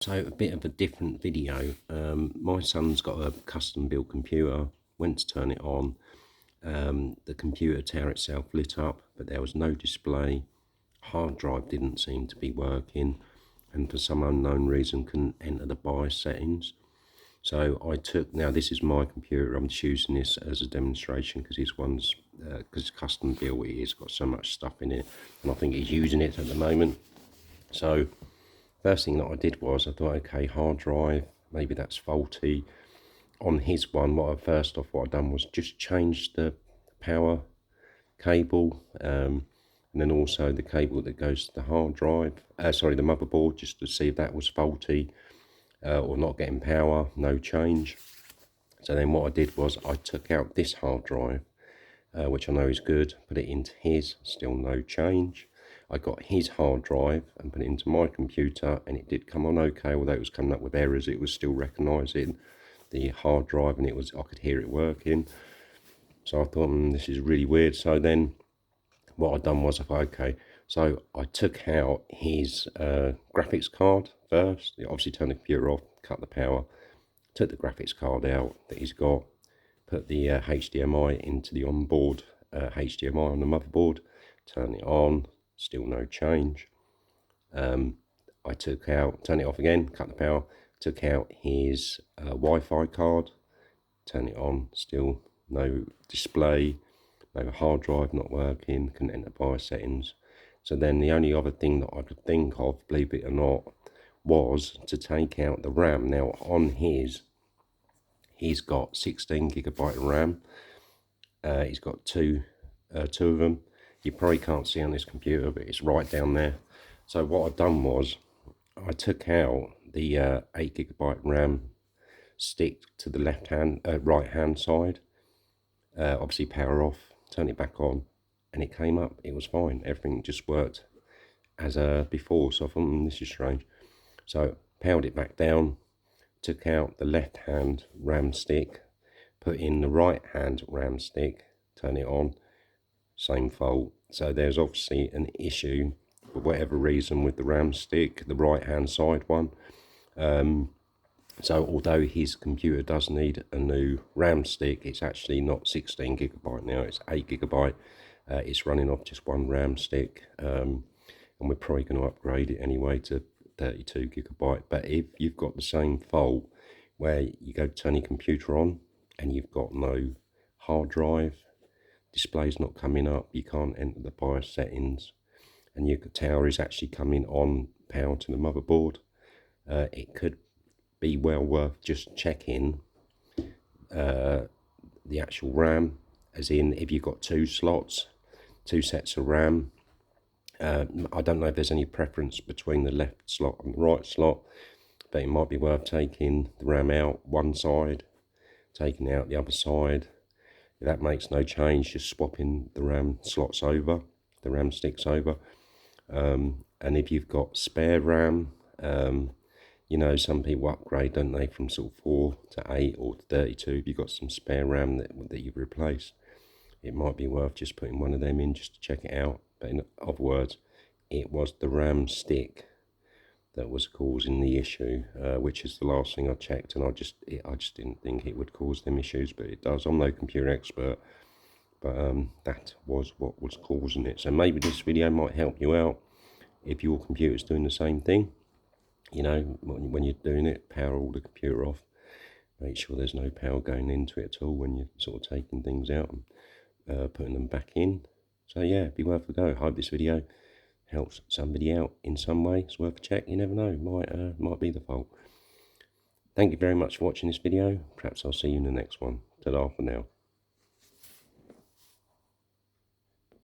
So a bit of a different video. My son's got a custom built computer, went to turn it on. The computer tower itself lit up, but there was no display. Hard drive didn't seem to be working, and for some unknown reason couldn't enter the BIOS settings. So I took, now this is my computer, I'm just using this as a demonstration because it's custom built, it's got so much stuff in it, and I think he's using it at the moment. So first thing that I did was I thought, okay, hard drive, maybe that's faulty. On his one, what I've done was just change the power cable, and then also the cable that goes to the hard drive, the motherboard, just to see if that was faulty or not getting power. No change. So then what I did was I took out this hard drive, which I know is good, put it into his, still no change. I got his hard drive and put it into my computer, and it did come on okay, although it was coming up with errors. It was still recognising the hard drive, and I could hear it working. So I thought, this is really weird. So then what I'd done was I thought, okay, so I took out his graphics card first. Obviously turned the computer off, cut the power, took the graphics card out that he's got, put the HDMI into the onboard HDMI on the motherboard, turn it on, still no change. I turned it off again, cut the power, took out his Wi-Fi card, turn it on, still no display, no hard drive not working, couldn't enter BIOS settings. So then the only other thing that I could think of, believe it or not, was to take out the RAM. Now on he's got 16GB of RAM. He's got two of them. You probably can't see on this computer, but it's right down there. So what I've done was I took out the 8GB RAM stick to the right hand side. Obviously power off, turn it back on, and it came up. It was fine. Everything just worked as before. So I thought, this is strange. So powered it back down, took out the left hand RAM stick, put in the right hand RAM stick, turn it on, same fault. So there's obviously an issue for whatever reason with the RAM stick, the right hand side one. So although his computer does need a new RAM stick, it's actually not 16GB now, it's 8GB. It's running off just one RAM stick, and we're probably going to upgrade it anyway to 32GB. But if you've got the same fault where you go to turn your computer on and you've got no hard drive, display's not coming up, you can't enter the BIOS settings, and your tower is actually coming on power to the motherboard, it could be well worth just checking the actual RAM, as in if you've got two sets of RAM. I don't know if there's any preference between the left slot and the right slot, but it might be worth taking the RAM out one side, taking out the other side. If that makes no change, just swapping the RAM slots over, the RAM sticks over. And if you've got spare RAM, you know, some people upgrade, don't they, from sort of 4 to 8 or to 32. If you've got some spare RAM that you've replaced, it might be worth just putting one of them in just to check it out. But in other words, it was the RAM stick that was causing the issue, which is the last thing I checked, and I just didn't think it would cause them issues, but it does. I'm no computer expert, but that was what was causing it. So maybe this video might help you out if your computer's doing the same thing. You know, when you're doing it, power all the computer off. Make sure there's no power going into it at all when you're sort of taking things out and putting them back in. So yeah, be worth a go. Hope this video helps somebody out in some way. It's worth a check. You never know, might be the fault. Thank you very much for watching this video. Perhaps I'll see you in the next one. Ta-da for now.